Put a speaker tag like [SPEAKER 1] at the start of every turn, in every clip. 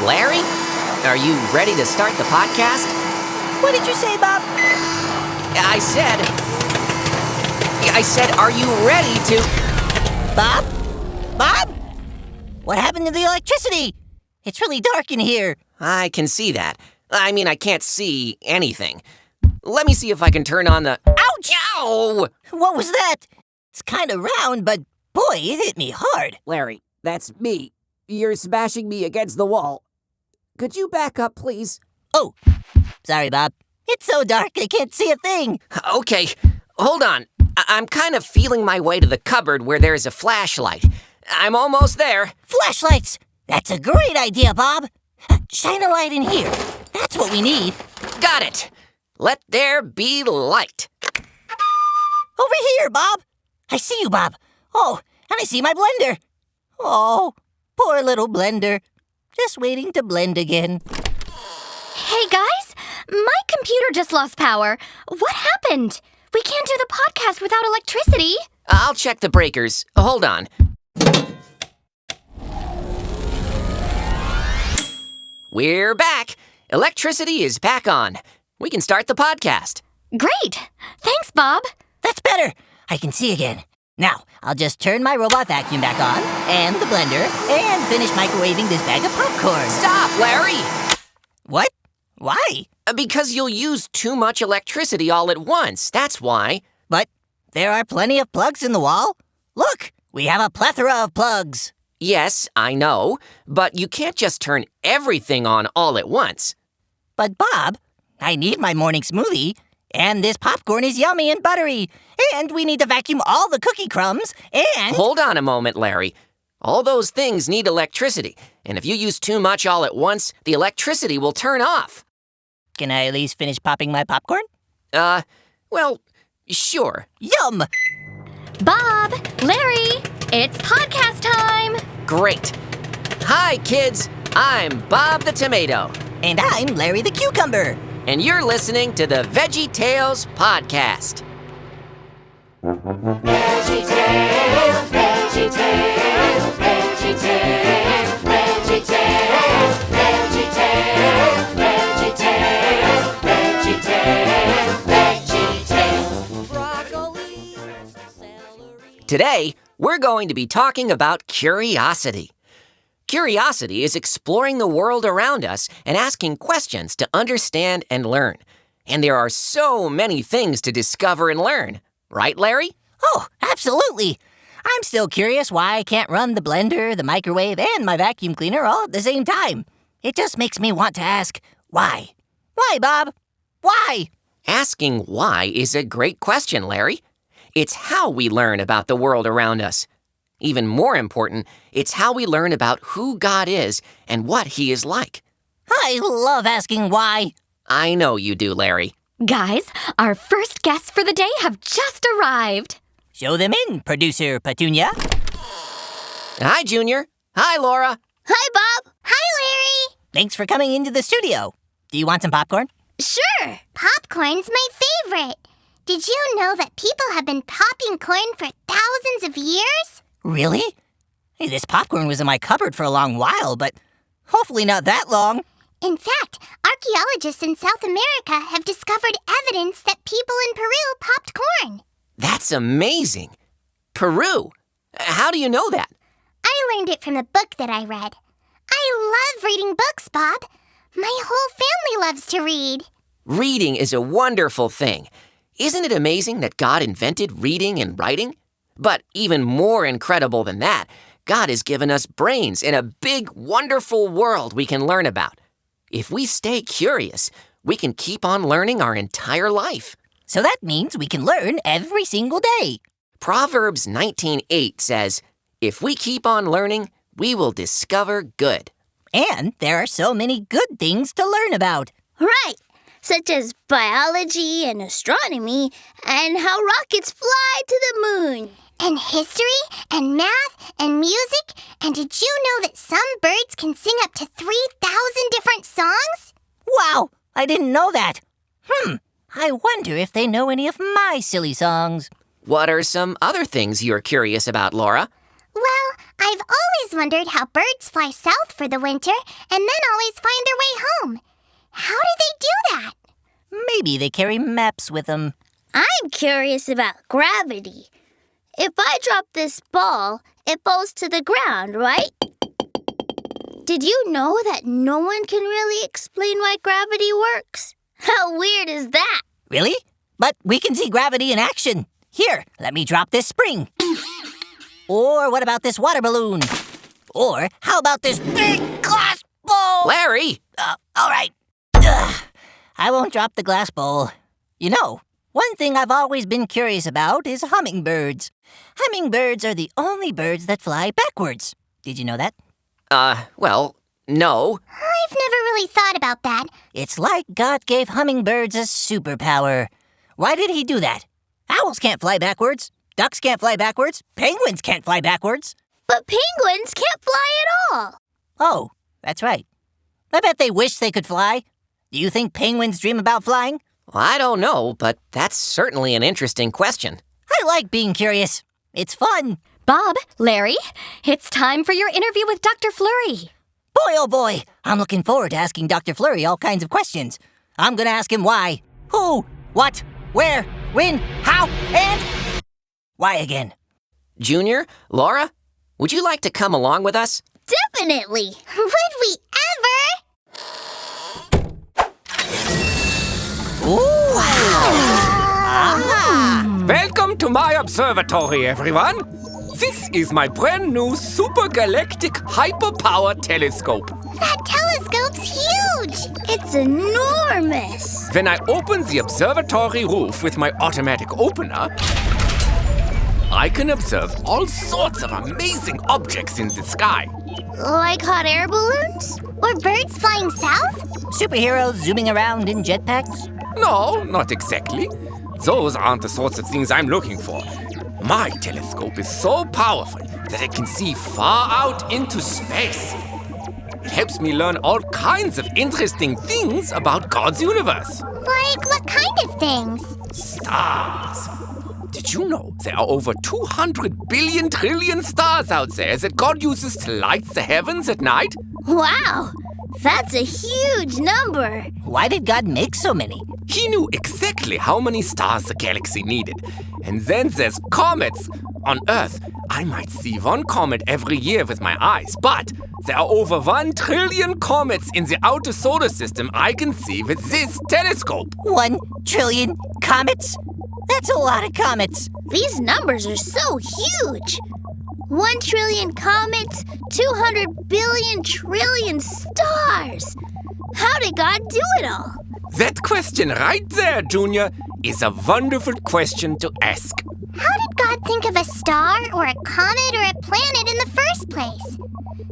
[SPEAKER 1] Larry, are you ready to start the podcast?
[SPEAKER 2] What did you say, Bob?
[SPEAKER 1] I said, are you ready to...
[SPEAKER 2] Bob? Bob? What happened to the electricity? It's really dark in here.
[SPEAKER 1] I can see that. I mean, I can't see anything. Let me see if I can turn on the...
[SPEAKER 2] Ouch!
[SPEAKER 1] Ow!
[SPEAKER 2] What was that? It's kind of round, but boy, it hit me hard.
[SPEAKER 3] Larry, that's me. You're smashing me against the wall. Could you back up, please?
[SPEAKER 2] Oh, sorry, Bob. It's so dark I can't see a thing.
[SPEAKER 1] Okay, hold on. I'm kind of feeling my way to the cupboard where there's a flashlight. I'm almost there.
[SPEAKER 2] Flashlights! That's a great idea, Bob. Shine a light in here. That's what we need.
[SPEAKER 1] Got it. Let there be light.
[SPEAKER 2] Over here, Bob. I see you, Bob. Oh, and I see my blender. Oh, poor little blender. Just waiting to blend again.
[SPEAKER 4] Hey, guys. My computer just lost power. What happened? We can't do the podcast without electricity.
[SPEAKER 1] I'll check the breakers. Hold on. We're back. Electricity is back on. We can start the podcast.
[SPEAKER 4] Great. Thanks, Bob.
[SPEAKER 2] That's better. I can see again. Now, I'll just turn my robot vacuum back on, and the blender, and finish microwaving this bag of popcorn.
[SPEAKER 1] Stop, Larry!
[SPEAKER 2] What? Why?
[SPEAKER 1] Because you'll use too much electricity all at once. That's why.
[SPEAKER 2] But there are plenty of plugs in the wall. Look, we have a plethora of plugs.
[SPEAKER 1] Yes, I know, but you can't just turn everything on all at once.
[SPEAKER 2] But Bob, I need my morning smoothie, and this popcorn is yummy and buttery, and we need to vacuum all the cookie crumbs, and...
[SPEAKER 1] Hold on a moment, Larry. All those things need electricity, and if you use too much all at once, the electricity will turn off.
[SPEAKER 2] Can I at least finish popping my popcorn?
[SPEAKER 1] Well, sure.
[SPEAKER 2] Yum!
[SPEAKER 4] Bob, Larry, it's podcast time.
[SPEAKER 1] Great. Hi, kids. I'm Bob the Tomato.
[SPEAKER 2] And I'm Larry the Cucumber.
[SPEAKER 1] And you're listening to the Veggie Tales podcast.
[SPEAKER 5] Veggie Tales, Veggie Tales, Veggie Tales, Veggie Tales, Veggie Tales, Veggie Tales, Veggie Tales, Veggie Tales.
[SPEAKER 2] Broccoli, celery.
[SPEAKER 1] Today, we're going to be talking about curiosity. Curiosity is exploring the world around us and asking questions to understand and learn. And there are so many things to discover and learn. Right, Larry?
[SPEAKER 2] Oh, absolutely. I'm still curious why I can't run the blender, the microwave, and my vacuum cleaner all at the same time. It just makes me want to ask, why? Why, Bob? Why?
[SPEAKER 1] Asking why is a great question, Larry. It's how we learn about the world around us. Even more important, it's how we learn about who God is and what He is like.
[SPEAKER 2] I love asking why.
[SPEAKER 1] I know you do, Larry.
[SPEAKER 4] Guys, our first guests for the day have just arrived.
[SPEAKER 2] Show them in, Producer Petunia.
[SPEAKER 1] Hi, Junior. Hi, Laura.
[SPEAKER 4] Hi, Bob. Hi, Larry.
[SPEAKER 2] Thanks for coming into the studio. Do you want some popcorn?
[SPEAKER 6] Sure. Popcorn's my favorite. Did you know that people have been popping corn for thousands of years?
[SPEAKER 2] Really? Hey, this popcorn was in my cupboard for a long while, but hopefully not that long.
[SPEAKER 6] In fact, archaeologists in South America have discovered evidence that people in Peru popped corn.
[SPEAKER 1] That's amazing. Peru. How do you know that?
[SPEAKER 6] I learned it from a book that I read. I love reading books, Bob. My whole family loves to read.
[SPEAKER 1] Reading is a wonderful thing. Isn't it amazing that God invented reading and writing? But even more incredible than that, God has given us brains in a big, wonderful world we can learn about. If we stay curious, we can keep on learning our entire life.
[SPEAKER 2] So that means we can learn every single day.
[SPEAKER 1] Proverbs 19:8 says, "If we keep on learning, we will discover good."
[SPEAKER 2] And there are so many good things to learn about.
[SPEAKER 6] Right, such as biology and astronomy and how rockets fly to the moon. And history and math and music. And did you know that some birds can sing up to 3,000 different songs?
[SPEAKER 2] Wow, I didn't know that. I wonder if they know any of my silly songs.
[SPEAKER 1] What are some other things you're curious about, Laura?
[SPEAKER 6] Well, I've always wondered how birds fly south for the winter and then always find their way home. How do they do that?
[SPEAKER 2] Maybe they carry maps with them.
[SPEAKER 6] I'm curious about gravity. If I drop this ball, it falls to the ground, right? Did you know that no one can really explain why gravity works? How weird is that?
[SPEAKER 2] Really? But we can see gravity in action. Here, let me drop this spring. Or what about this water balloon? Or how about this big glass bowl?
[SPEAKER 1] Larry!
[SPEAKER 2] All right. I won't drop the glass bowl. You know, one thing I've always been curious about is hummingbirds. Hummingbirds are the only birds that fly backwards. Did you know that?
[SPEAKER 1] Well, no.
[SPEAKER 6] I've never really thought about that.
[SPEAKER 2] It's like God gave hummingbirds a superpower. Why did he do that? Owls can't fly backwards. Ducks can't fly backwards. Penguins can't fly backwards.
[SPEAKER 6] But penguins can't fly at all.
[SPEAKER 2] Oh, that's right. I bet they wish they could fly. Do you think penguins dream about flying?
[SPEAKER 1] Well, I don't know, but that's certainly an interesting question.
[SPEAKER 2] I like being curious. It's fun.
[SPEAKER 4] Bob, Larry, it's time for your interview with Dr. Flurry.
[SPEAKER 2] Boy, oh boy, I'm looking forward to asking Dr. Flurry all kinds of questions. I'm gonna ask him why, who, what, where, when, how, and why again.
[SPEAKER 1] Junior, Laura, would you like to come along with us?
[SPEAKER 6] Definitely. Would we ever?
[SPEAKER 2] Ooh!
[SPEAKER 7] Welcome to my observatory, everyone. This is my brand new super galactic hyperpower telescope.
[SPEAKER 6] That telescope's huge. It's enormous.
[SPEAKER 7] When I open the observatory roof with my automatic opener, I can observe all sorts of amazing objects in the sky.
[SPEAKER 6] Like hot air balloons? Or birds flying south?
[SPEAKER 2] Superheroes zooming around in jetpacks?
[SPEAKER 7] No, not exactly. Those aren't the sorts of things I'm looking for. My telescope is so powerful that it can see far out into space. It helps me learn all kinds of interesting things about God's universe.
[SPEAKER 6] Like what kind of things?
[SPEAKER 7] Stars. Did you know there are over 200 billion trillion stars out there that God uses to light the heavens at night?
[SPEAKER 6] Wow, that's a huge number.
[SPEAKER 2] Why did God make so many?
[SPEAKER 7] He knew exactly how many stars the galaxy needed. And then there's comets. On Earth, I might see one comet every year with my eyes, but there are over 1 trillion comets in the outer solar system I can see with this telescope.
[SPEAKER 2] 1 trillion comets? That's a lot of comets.
[SPEAKER 6] These numbers are so huge. 1 trillion comets, 200 billion trillion stars. How did God do it all?
[SPEAKER 7] That question right there, Junior, is a wonderful question to ask.
[SPEAKER 6] How did God think of a star or a comet or a planet in the first place?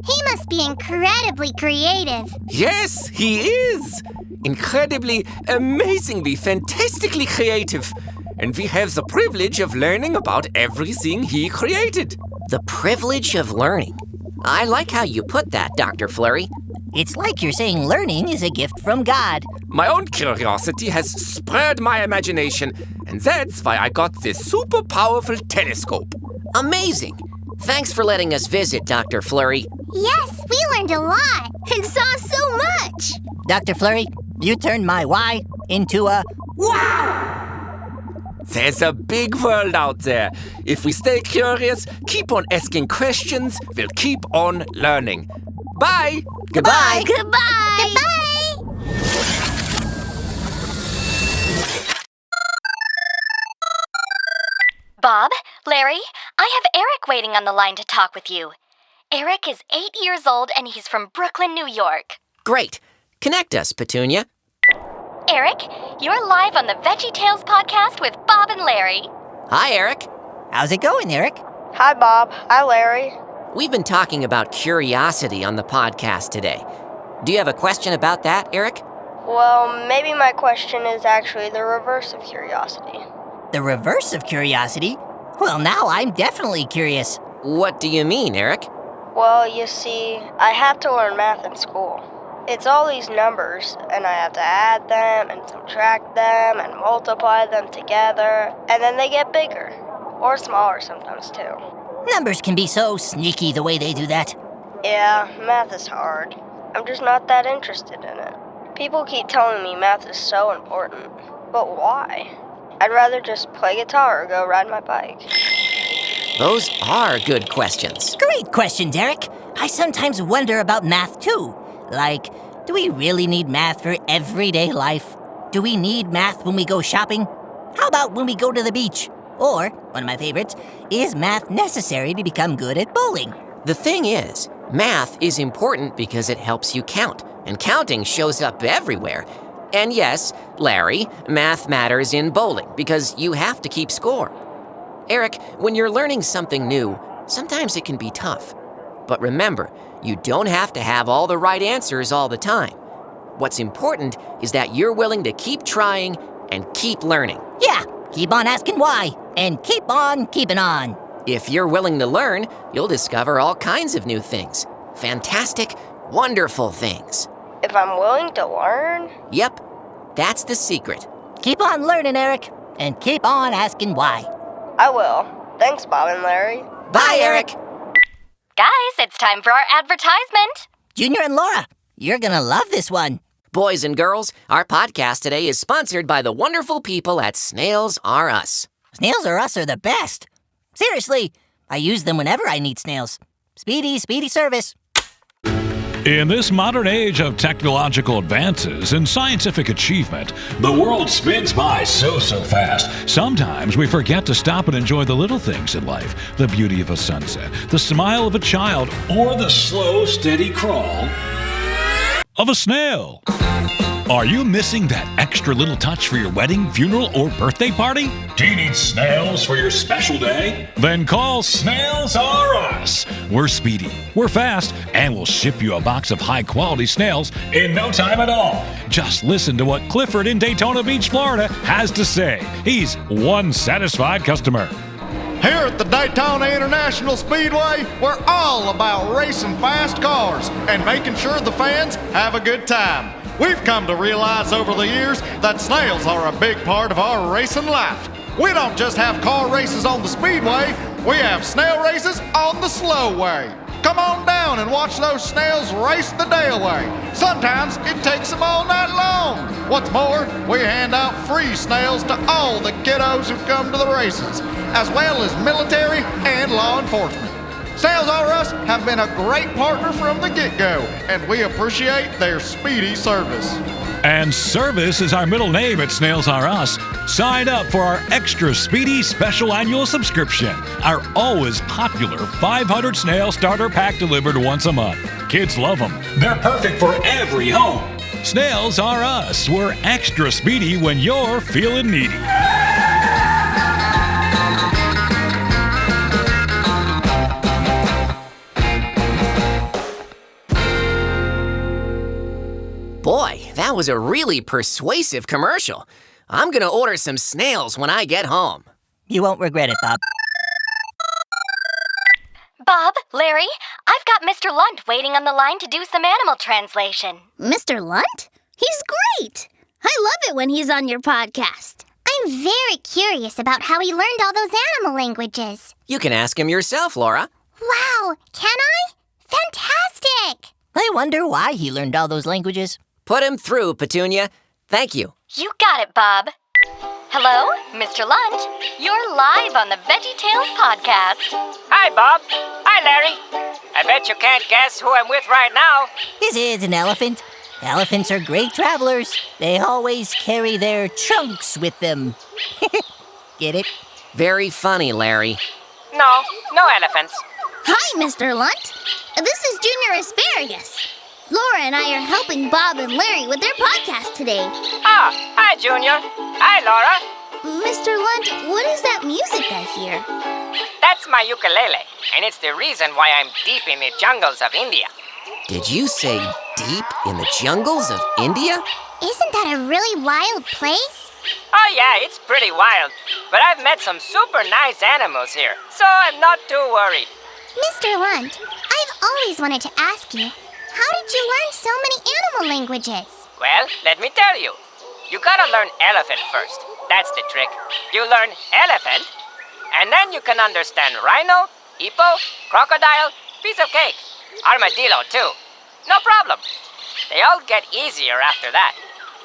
[SPEAKER 6] He must be incredibly creative.
[SPEAKER 7] Yes, he is. Incredibly, amazingly, fantastically creative. And we have the privilege of learning about everything he created.
[SPEAKER 1] The privilege of learning. I like how you put that, Dr. Flurry.
[SPEAKER 2] It's like you're saying learning is a gift from God.
[SPEAKER 7] My own curiosity has spurred my imagination, and that's why I got this super powerful telescope.
[SPEAKER 1] Amazing. Thanks for letting us visit, Dr. Flurry.
[SPEAKER 6] Yes, we learned a lot and saw so much.
[SPEAKER 2] Dr. Flurry, you turned my why into a wow!
[SPEAKER 7] There's a big world out there. If we stay curious, keep on asking questions, we'll keep on learning. Bye!
[SPEAKER 1] Goodbye.
[SPEAKER 6] Goodbye. Goodbye.
[SPEAKER 4] Bob, Larry, I have Eric waiting on the line to talk with you. Eric is 8 years old and he's from Brooklyn, New York.
[SPEAKER 1] Great. Connect us, Petunia.
[SPEAKER 4] Eric, you're live on the VeggieTales podcast with Bob and Larry.
[SPEAKER 1] Hi, Eric.
[SPEAKER 2] How's it going, Eric?
[SPEAKER 8] Hi, Bob. Hi, Larry.
[SPEAKER 1] We've been talking about curiosity on the podcast today. Do you have a question about that, Eric?
[SPEAKER 8] Well, maybe my question is actually the reverse of curiosity.
[SPEAKER 2] The reverse of curiosity? Well, now I'm definitely curious.
[SPEAKER 1] What do you mean, Eric?
[SPEAKER 8] Well, you see, I have to learn math in school. It's all these numbers, and I have to add them and subtract them and multiply them together, and then they get bigger. Or smaller sometimes, too.
[SPEAKER 2] Numbers can be so sneaky the way they do that.
[SPEAKER 8] Yeah, math is hard. I'm just not that interested in it. People keep telling me math is so important. But why? I'd rather just play guitar or go ride my bike.
[SPEAKER 1] Those are good questions.
[SPEAKER 2] Great question, Derek. I sometimes wonder about math too. Like, do we really need math for everyday life? Do we need math when we go shopping? How about when we go to the beach? Or, one of my favorites, is math necessary to become good at bowling?
[SPEAKER 1] The thing is, math is important because it helps you count, and counting shows up everywhere. And yes, Larry, math matters in bowling because you have to keep score. Eric, when you're learning something new, sometimes it can be tough. But remember, you don't have to have all the right answers all the time. What's important is that you're willing to keep trying and keep learning.
[SPEAKER 2] Yeah, keep on asking why, and keep on keeping on.
[SPEAKER 1] If you're willing to learn, you'll discover all kinds of new things. Fantastic, wonderful things.
[SPEAKER 8] If I'm willing to learn?
[SPEAKER 1] Yep, that's the secret.
[SPEAKER 2] Keep on learning, Eric, and keep on asking why.
[SPEAKER 8] I will. Thanks, Bob and Larry.
[SPEAKER 1] Bye, Eric.
[SPEAKER 4] Guys, it's time for our advertisement.
[SPEAKER 2] Junior and Laura, you're gonna love this one.
[SPEAKER 1] Boys and girls, our podcast today is sponsored by the wonderful people at Snails R Us.
[SPEAKER 2] Snails R Us are the best. Seriously, I use them whenever I need snails. Speedy service.
[SPEAKER 9] In this modern age of technological advances and scientific achievement, the world spins by so fast. Sometimes we forget to stop and enjoy the little things in life. The beauty of a sunset, the smile of a child, or the slow, steady crawl of a snail. Are you missing that extra little touch for your wedding, funeral, or birthday party? Do you need snails for your special day? Then call Snails R Us. We're speedy, we're fast, and we'll ship you a box of high-quality snails in no time at all. Just listen to what Clifford in Daytona Beach, Florida has to say. He's one satisfied customer.
[SPEAKER 10] Here at the Daytona International Speedway, we're all about racing fast cars and making sure the fans have a good time. We've come to realize over the years that snails are a big part of our racing life. We don't just have car races on the speedway, we have snail races on the slow way. Come on down and watch those snails race the day away. Sometimes it takes them all night long. What's more, we hand out free snails to all the kiddos who come to the races, as well as military and law enforcement. Snails R Us have been a great partner from the get-go, and we appreciate their speedy service.
[SPEAKER 9] And service is our middle name at Snails R Us. Sign up for our extra speedy special annual subscription. Our always popular 500 snail starter pack delivered once a month. Kids love them. They're perfect for every home. Snails R Us. We're extra speedy when you're feeling needy.
[SPEAKER 1] Boy, that was a really persuasive commercial. I'm gonna order some snails when I get home.
[SPEAKER 2] You won't regret it, Bob.
[SPEAKER 4] Bob, Larry, I've got Mr. Lunt waiting on the line to do some animal translation.
[SPEAKER 6] Mr. Lunt? He's great! I love it when he's on your podcast.
[SPEAKER 5] I'm very curious about how he learned all those animal languages.
[SPEAKER 1] You can ask him yourself, Laura.
[SPEAKER 5] Wow, can I? Fantastic!
[SPEAKER 2] I wonder why he learned all those languages.
[SPEAKER 1] Put him through, Petunia. Thank you.
[SPEAKER 4] You got it, Bob. Hello, Mr. Lunt. You're live on the VeggieTales podcast.
[SPEAKER 11] Hi, Bob. Hi, Larry. I bet you can't guess who I'm with right now.
[SPEAKER 2] This is an elephant. Elephants are great travelers. They always carry their trunks with them. Get it?
[SPEAKER 1] Very funny, Larry.
[SPEAKER 11] No elephants.
[SPEAKER 6] Hi, Mr. Lunt. This is Junior Asparagus. Laura and I are helping Bob and Larry with their podcast today.
[SPEAKER 11] Ah, hi, Junior. Hi, Laura.
[SPEAKER 6] Mr. Lunt, what is that music I hear?
[SPEAKER 11] That's my ukulele, and it's the reason why I'm deep in the jungles of India.
[SPEAKER 1] Did you say deep in the jungles of India?
[SPEAKER 5] Isn't that a really wild place?
[SPEAKER 11] Oh, yeah, it's pretty wild. But I've met some super nice animals here, so I'm not too worried.
[SPEAKER 5] Mr. Lunt, I've always wanted to ask you, how did you learn so many animal languages?
[SPEAKER 11] Well, let me tell you. You gotta learn elephant first. That's the trick. You learn elephant, and then you can understand rhino, hippo, crocodile, piece of cake. Armadillo, too. No problem. They all get easier after that.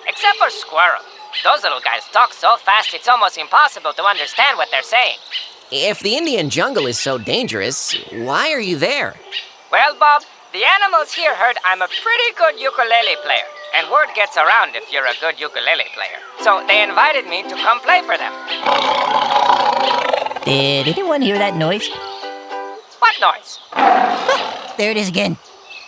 [SPEAKER 11] Except for Squirrel. Those little guys talk so fast it's almost impossible to understand what they're saying.
[SPEAKER 1] If the Indian jungle is so dangerous, why are you there?
[SPEAKER 11] Well, Bob, the animals here heard I'm a pretty good ukulele player. And word gets around if you're a good ukulele player. So they invited me to come play for them.
[SPEAKER 2] Did anyone hear that noise?
[SPEAKER 11] What noise?
[SPEAKER 2] Oh, there it is again.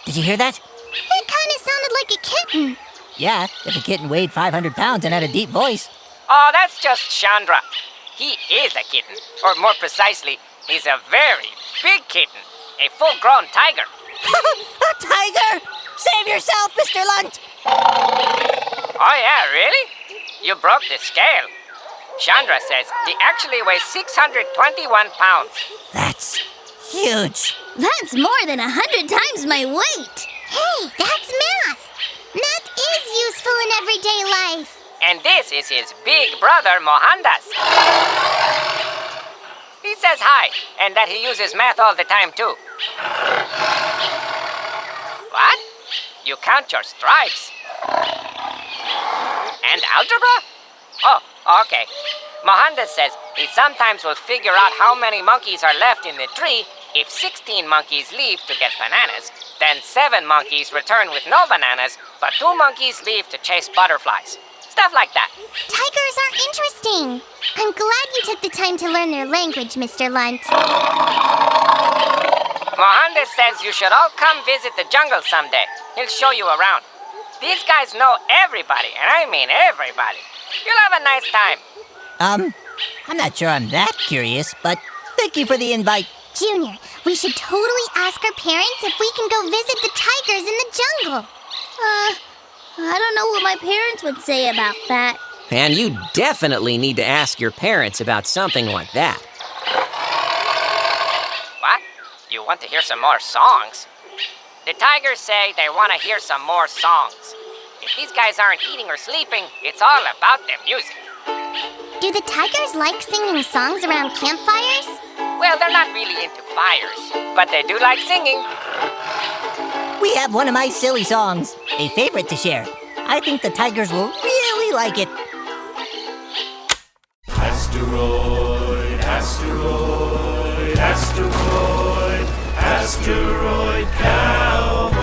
[SPEAKER 2] Did you hear that?
[SPEAKER 5] It kind of sounded like a kitten.
[SPEAKER 2] Yeah, if a kitten weighed 500 pounds and had a deep voice.
[SPEAKER 11] Oh, that's just Chandra. He is a kitten. Or more precisely, he's a very big kitten. A full-grown tiger.
[SPEAKER 2] A tiger! Save yourself, Mr. Lunt!
[SPEAKER 11] Oh, yeah, really? You broke the scale. Chandra says he actually weighs 621 pounds.
[SPEAKER 2] That's huge.
[SPEAKER 6] That's more than 100 times my weight.
[SPEAKER 5] Hey, that's math. Math is useful in everyday life.
[SPEAKER 11] And this is his big brother, Mohandas. He says hi, and that he uses math all the time, too. What? You count your stripes? And algebra? Oh, okay. Mohandas says he sometimes will figure out how many monkeys are left in the tree if 16 monkeys leave to get bananas, then 7 monkeys return with no bananas, but 2 monkeys leave to chase butterflies. Stuff like that.
[SPEAKER 5] Tigers are interesting. I'm glad you took the time to learn their language, Mr. Lunt.
[SPEAKER 11] Mohandas says you should all come visit the jungle someday. He'll show you around. These guys know everybody, and I mean everybody. You'll have a nice time.
[SPEAKER 2] I'm not sure I'm that curious, but thank you for the invite.
[SPEAKER 5] Junior, we should totally ask our parents if we can go visit the tigers in the jungle.
[SPEAKER 6] I don't know what my parents would say about that.
[SPEAKER 1] And you definitely need to ask your parents about something like that.
[SPEAKER 11] What? You want to hear some more songs? The tigers say they want to hear some more songs. If these guys aren't eating or sleeping, it's all about the music.
[SPEAKER 5] Do the tigers like singing songs around campfires?
[SPEAKER 11] Well, they're not really into fires, but they do like singing.
[SPEAKER 2] We have one of my silly songs, a favorite to share. I think the tigers will really like it.
[SPEAKER 12] Asteroid, asteroid, asteroid, asteroid cowboy.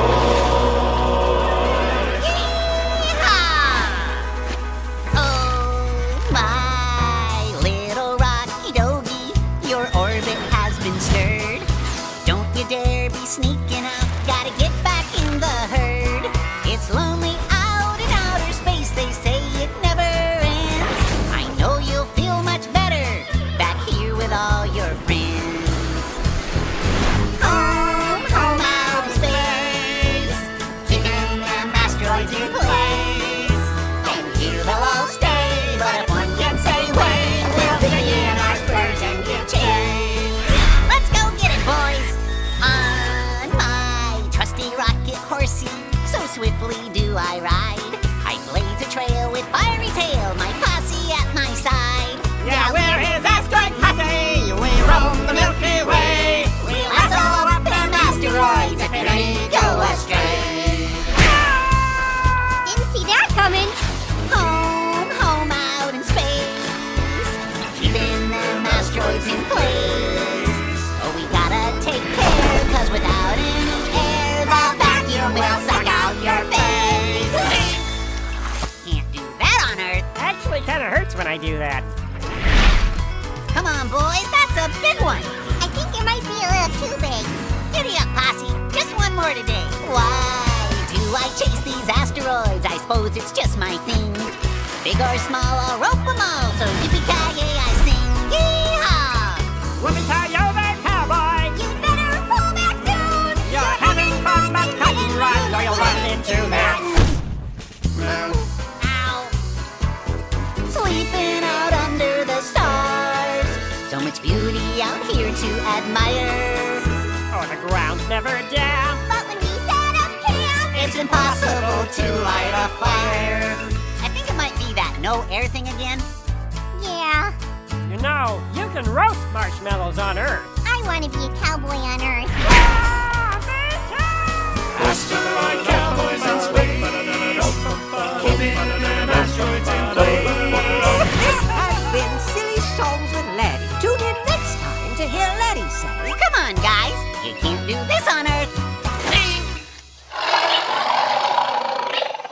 [SPEAKER 2] Oh, my little rocky doggy, your orbit has been stirred. Don't you dare be sneaking out, gotta get back in the herd. It's lonely out in outer space, they say it never ends. I know you'll feel much better back here with all your friends. Home, home out in space, keeping them asteroids in place. And here they'll all stay, but if one gets away, we'll begin our spurs and give chase. Let's go get it, boys! On my trusty rocket horsey, so swiftly do I ride. I blaze a trail with fiery tail, my posse at my side.
[SPEAKER 13] Yeah, we're his asteroid posse, we roam the Milky Way.
[SPEAKER 2] We'll lasso up them asteroids if any go astray.
[SPEAKER 6] Didn't see that coming.
[SPEAKER 2] Home, home out in space, keeping them asteroids in place. Oh, we gotta take care, cause without any air, the vacuum will suck out your face. Can't do that on Earth.
[SPEAKER 13] Actually kinda hurts when I do that.
[SPEAKER 2] Come on, boys, that's a big one.
[SPEAKER 5] I think it might be a little too big.
[SPEAKER 2] Giddy up, posse, just one more today. Why do I chase these asteroids? I suppose it's just my thing. Big or small, I'll rope them all, so yippee-ki-yay, I sing. Yee-haw!
[SPEAKER 13] Whoopie-tie over, cowboy!
[SPEAKER 2] You better pull back soon!
[SPEAKER 13] You're having fun, but cutting run, or you'll run into that.
[SPEAKER 2] Ow! Sleeping out under the stars. So much beauty out here to admire.
[SPEAKER 13] Oh, the ground's never down.
[SPEAKER 5] But when we set up camp,
[SPEAKER 2] It's impossible to light a fire. I think it might be that no air thing again.
[SPEAKER 5] yeah,
[SPEAKER 13] You know, you can roast marshmallows on Earth.
[SPEAKER 5] I want to be a cowboy on Earth.
[SPEAKER 13] Ah,
[SPEAKER 2] do this on Earth.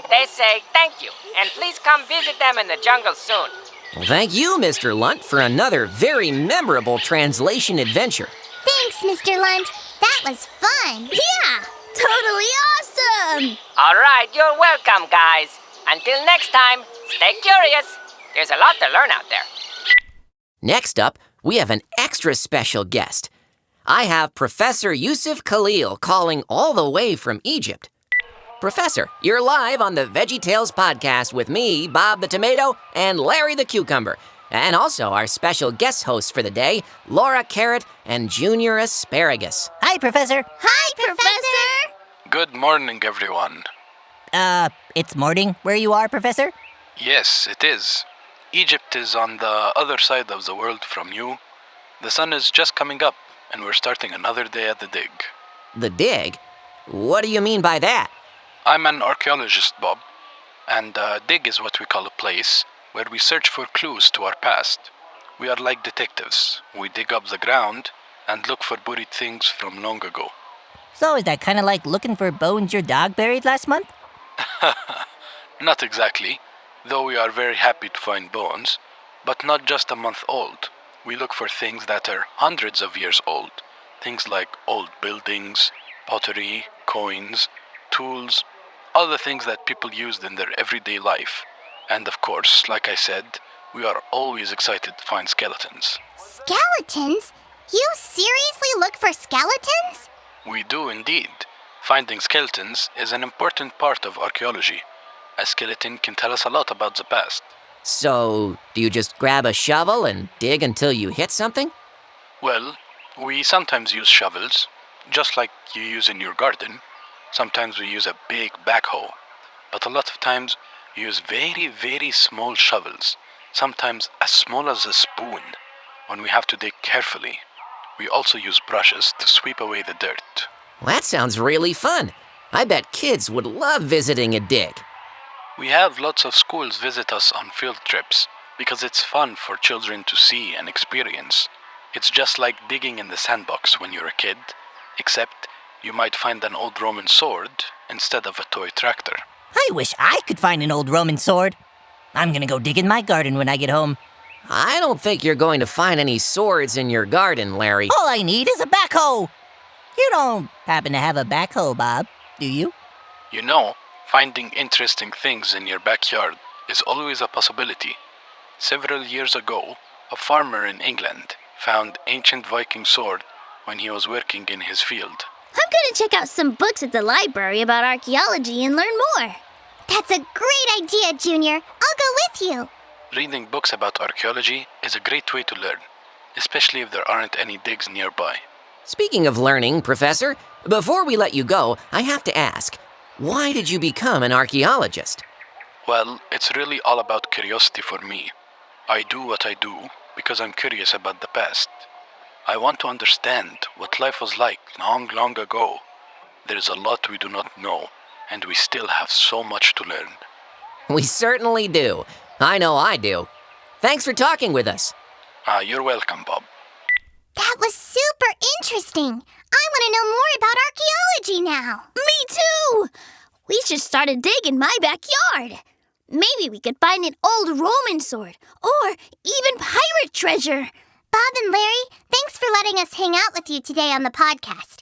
[SPEAKER 11] They say thank you, and please come visit them in the jungle soon.
[SPEAKER 1] Well, thank you, Mr. Lunt, for another very memorable translation adventure.
[SPEAKER 5] Thanks, Mr. Lunt. That was fun.
[SPEAKER 6] Yeah, totally awesome.
[SPEAKER 11] All right, you're welcome, guys. Until next time, stay curious. There's a lot to learn out there.
[SPEAKER 1] Next up, we have an extra special guest. I have Professor Yusuf Khalil calling all the way from Egypt. Professor, you're live on the VeggieTales podcast with me, Bob the Tomato, and Larry the Cucumber, and also our special guest hosts for the day, Laura Carrot and Junior Asparagus.
[SPEAKER 2] Hi, Professor.
[SPEAKER 6] Hi, Professor.
[SPEAKER 14] Good morning, everyone.
[SPEAKER 2] It's morning where you are, Professor?
[SPEAKER 14] Yes, it is. Egypt is on the other side of the world from you. The sun is just coming up, and we're starting another day at the dig.
[SPEAKER 1] The dig? What do you mean by that?
[SPEAKER 14] I'm an archaeologist, Bob, and a dig is what we call a place where we search for clues to our past. We are like detectives. We dig up the ground and look for buried things from long ago.
[SPEAKER 2] So is that kind of like looking for bones your dog buried last month?
[SPEAKER 14] Not exactly, though we are very happy to find bones, but not just a month old. We look for things that are hundreds of years old. Things like old buildings, pottery, coins, tools, all the things that people used in their everyday life. And of course, like I said, we are always excited to find skeletons.
[SPEAKER 5] Skeletons? You seriously look for skeletons?
[SPEAKER 14] We do indeed. Finding skeletons is an important part of archaeology. A skeleton can tell us a lot about the past.
[SPEAKER 1] So, do you just grab a shovel and dig until you hit something?
[SPEAKER 14] Well, we sometimes use shovels, just like you use in your garden. Sometimes we use a big backhoe, but a lot of times we use very, very small shovels, sometimes as small as a spoon, when we have to dig carefully. We also use brushes to sweep away the dirt.
[SPEAKER 1] Well, that sounds really fun. I bet kids would love visiting a dig.
[SPEAKER 14] We have lots of schools visit us on field trips because it's fun for children to see and experience. It's just like digging in the sandbox when you're a kid, except you might find an old Roman sword instead of a toy tractor.
[SPEAKER 2] I wish I could find an old Roman sword. I'm gonna go dig in my garden when I get home.
[SPEAKER 1] I don't think you're going to find any swords in your garden, Larry.
[SPEAKER 2] All I need is a backhoe. You don't happen to have a backhoe, Bob, do you?
[SPEAKER 14] You know, finding interesting things in your backyard is always a possibility. Several years ago, a farmer in England found ancient Viking sword when he was working in his field.
[SPEAKER 6] I'm gonna check out some books at the library about archaeology and learn more.
[SPEAKER 5] That's a great idea, Junior. I'll go with you.
[SPEAKER 14] Reading books about archaeology is a great way to learn, especially if there aren't any digs nearby.
[SPEAKER 1] Speaking of learning, Professor, before we let you go, I have to ask, why did you become an archaeologist?
[SPEAKER 14] Well, it's really all about curiosity for me. I do what I do because I'm curious about the past. I want to understand what life was like long, long ago. There's a lot we do not know, and we still have so much to learn.
[SPEAKER 1] We certainly do. I know I do. Thanks for talking with us.
[SPEAKER 14] You're welcome, Bob.
[SPEAKER 5] That was super interesting. I want to know more about archaeology now.
[SPEAKER 6] Me too! We should start a dig in my backyard. Maybe we could find an old Roman sword, or even pirate treasure.
[SPEAKER 5] Bob and Larry, thanks for letting us hang out with you today on the podcast.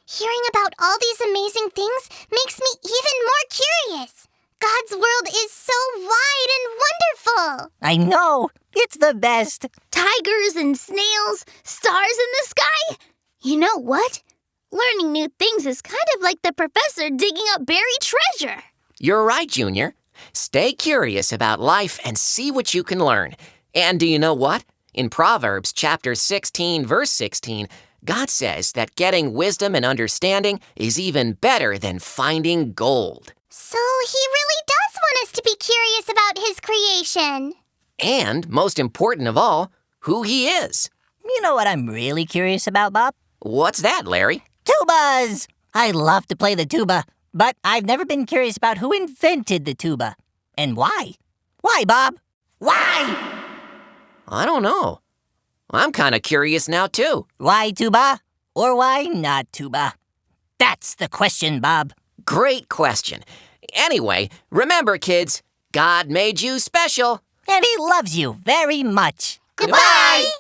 [SPEAKER 5] Hearing about all these amazing things makes me even more curious. God's world is so wide and wonderful.
[SPEAKER 2] I know. It's the best.
[SPEAKER 6] Tigers and snails, stars in the sky. You know what? Learning new things is kind of like the professor digging up buried treasure.
[SPEAKER 1] You're right, Junior. Stay curious about life and see what you can learn. And do you know what? In Proverbs chapter 16, verse 16, God says that getting wisdom and understanding is even better than finding gold.
[SPEAKER 5] So he really does want us to be curious about his creation.
[SPEAKER 1] And, most important of all, who he is.
[SPEAKER 2] You know what I'm really curious about, Bob?
[SPEAKER 1] What's that, Larry?
[SPEAKER 2] Tubas! I love to play the tuba, but I've never been curious about who invented the tuba. And why? Why, Bob? Why?
[SPEAKER 1] I don't know. I'm kind of curious now, too.
[SPEAKER 2] Why tuba? Or why not tuba? That's the question, Bob.
[SPEAKER 1] Great question. Anyway, remember, kids, God made you special.
[SPEAKER 2] And he loves you very much.
[SPEAKER 5] Goodbye!